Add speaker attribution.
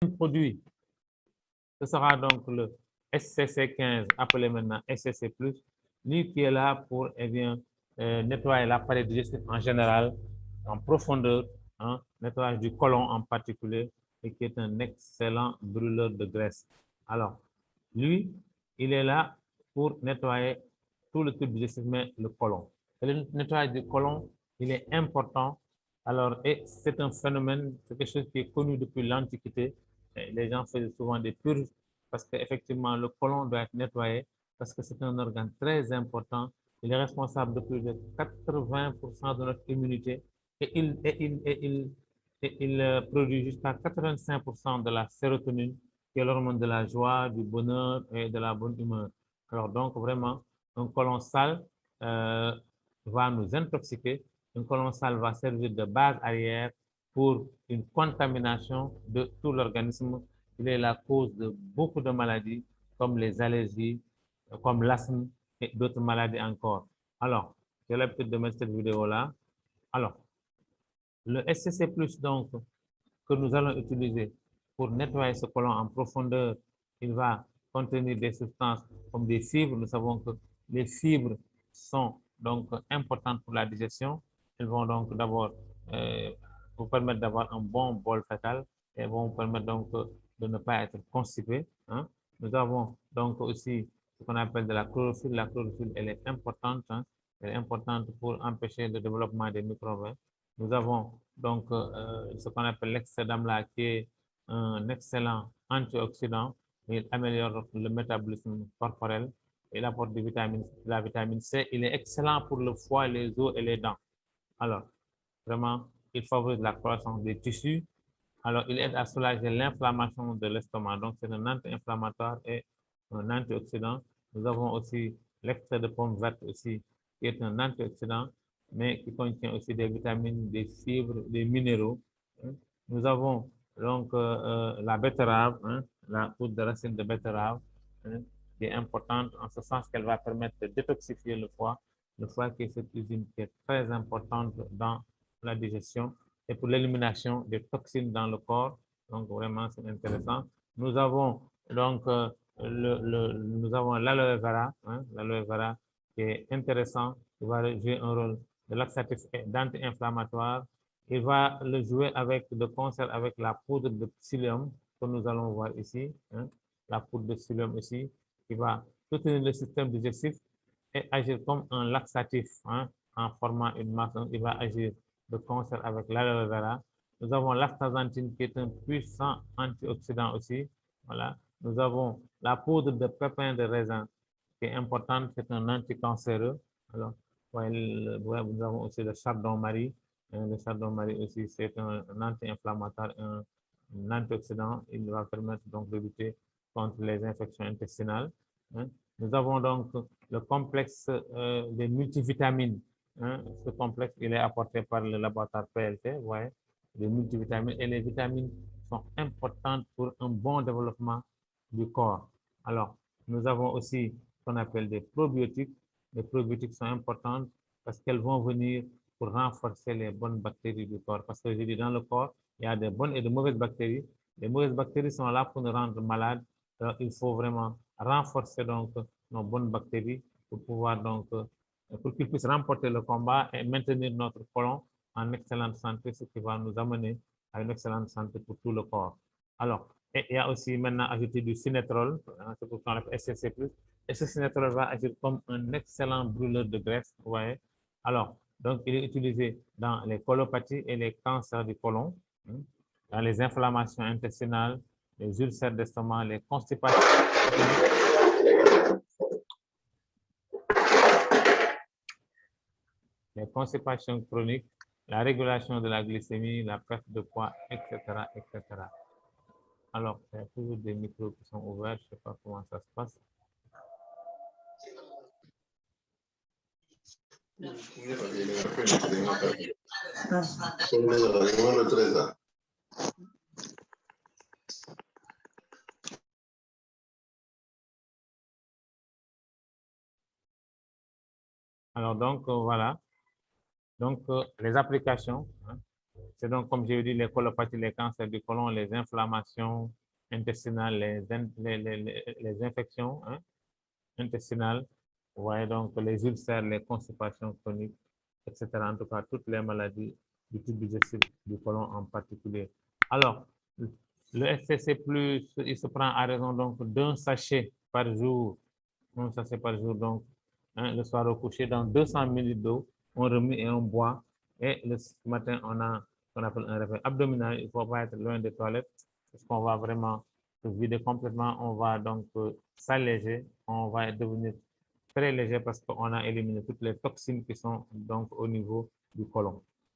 Speaker 1: produit, ce sera donc le SCC15, appelé maintenant SCC+, lui qui est là pour nettoyer l'appareil digestif en général, en profondeur, hein, nettoyage du côlon en particulier, et qui est un excellent brûleur de graisse. Alors, lui, il est là pour nettoyer tout le tube digestif, mais le côlon. Et le nettoyage du côlon, il est important. Alors, et c'est un phénomène, c'est quelque chose qui est connu depuis l'Antiquité. Les gens faisaient souvent des purges parce qu'effectivement, le côlon doit être nettoyé parce que c'est un organe très important. Il est responsable de plus de 80% de notre immunité et il produit jusqu'à 85% de la sérotonine, qui est l'hormone de la joie, du bonheur et de la bonne humeur. Alors donc, vraiment, un côlon sale va nous intoxiquer. Un côlon sale va servir de base arrière pour une contamination de tout l'organisme. Il est la cause de beaucoup de maladies, comme les allergies, comme l'asthme et d'autres maladies encore. Alors, j'ai l'habitude de mettre cette vidéo-là. Alors, le SCC+, donc, que nous allons utiliser pour nettoyer ce côlon en profondeur, il va contenir des substances comme des fibres. Nous savons que les fibres sont donc importantes pour la digestion. Elles vont donc d'abord vous permettre d'avoir un bon bol fœtal et vont vous permettre donc de ne pas être constipé. Hein. Nous avons donc aussi ce qu'on appelle de la chlorophylle. La chlorophylle, elle est importante. Hein. Elle est importante pour empêcher le développement des microbes. Nous avons donc ce qu'on appelle l'extrait d'amla qui est un excellent antioxydant. Il améliore le métabolisme corporel. Il apporte la vitamine C. Il est excellent pour le foie, les os et les dents. Alors, vraiment, il favorise la croissance des tissus. Alors, il aide à soulager l'inflammation de l'estomac. Donc, c'est un anti-inflammatoire et un antioxydant. Nous avons aussi l'extrait de pomme verte aussi, qui est un antioxydant, mais qui contient aussi des vitamines, des fibres, des minéraux. Nous avons donc la betterave, hein, la poudre de racine de betterave, hein, qui est importante en ce sens qu'elle va permettre de détoxifier le foie. Le foie qui est cette usine qui est très importante dans la digestion et pour l'élimination des toxines dans le corps. Donc, vraiment, c'est intéressant. Nous avons donc nous avons l'aloe vera, hein, l'aloe vera qui est intéressant, qui va jouer un rôle de laxatif et d'anti-inflammatoire. Il va le jouer avec, de concert avec la poudre de psyllium que nous allons voir ici, hein, la poudre de psyllium ici, qui va soutenir le système digestif et agir comme un laxatif, hein, en formant une masse. Donc, il va agir de concert avec l'aloe vera. Nous avons l'astaxanthine qui est un puissant antioxydant aussi. Voilà. Nous avons la poudre de pépins de raisin qui est importante, c'est un anticancéreux. Alors, nous avons aussi le chardon-marie. Le chardon-marie aussi, c'est un anti-inflammatoire, un antioxydant. Il va permettre donc de lutter contre les infections intestinales. Hein. Nous avons donc le complexe des multivitamines. Hein. Ce complexe, il est apporté par le laboratoire PLT, ouais, les multivitamines. Et les vitamines sont importantes pour un bon développement du corps. Alors, nous avons aussi ce qu'on appelle des probiotiques. Les probiotiques sont importantes parce qu'elles vont venir pour renforcer les bonnes bactéries du corps. Parce que je dis, dans le corps, il y a des bonnes et de mauvaises bactéries. Les mauvaises bactéries sont là pour nous rendre malades. Alors, il faut vraiment renforcer donc nos bonnes bactéries pour pouvoir donc, pour qu'ils puissent remporter le combat et maintenir notre côlon en excellente santé, ce qui va nous amener à une excellente santé pour tout le corps. Alors, et il y a aussi maintenant ajouté du cinétrol, c'est pour qu'on appelle SCC+. Et ce cinétrol va agir comme un excellent brûleur de graisse, vous voyez. Alors, donc, il est utilisé dans les colopathies et les cancers du côlon, dans les inflammations intestinales, les ulcères d'estomac, les constipations, chroniques, la régulation de la glycémie, la perte de poids, etc., etc. Alors, il y a toujours des micros qui sont ouverts, je ne sais pas comment ça se passe. Alors, donc, voilà. Donc, les applications, hein, C'est donc, comme j'ai dit, les colopathies, les cancers du côlon, les inflammations intestinales, les infections hein, intestinales, vous voyez donc les ulcères, les constipations chroniques, etc. En tout cas, toutes les maladies du tube digestif du côlon en particulier. Alors, le FCC+, il se prend à raison donc d'un sachet par jour, un sachet par jour, donc hein, le soir au coucher, dans 200 ml d'eau, on remet et on boit. Et le matin, on a ce qu'on appelle un réveil abdominal. Il ne faut pas être loin des toilettes parce qu'on va vraiment se vider complètement. On va donc s'alléger. On va devenir très léger parce qu'on a éliminé toutes les toxines qui sont donc au niveau du côlon.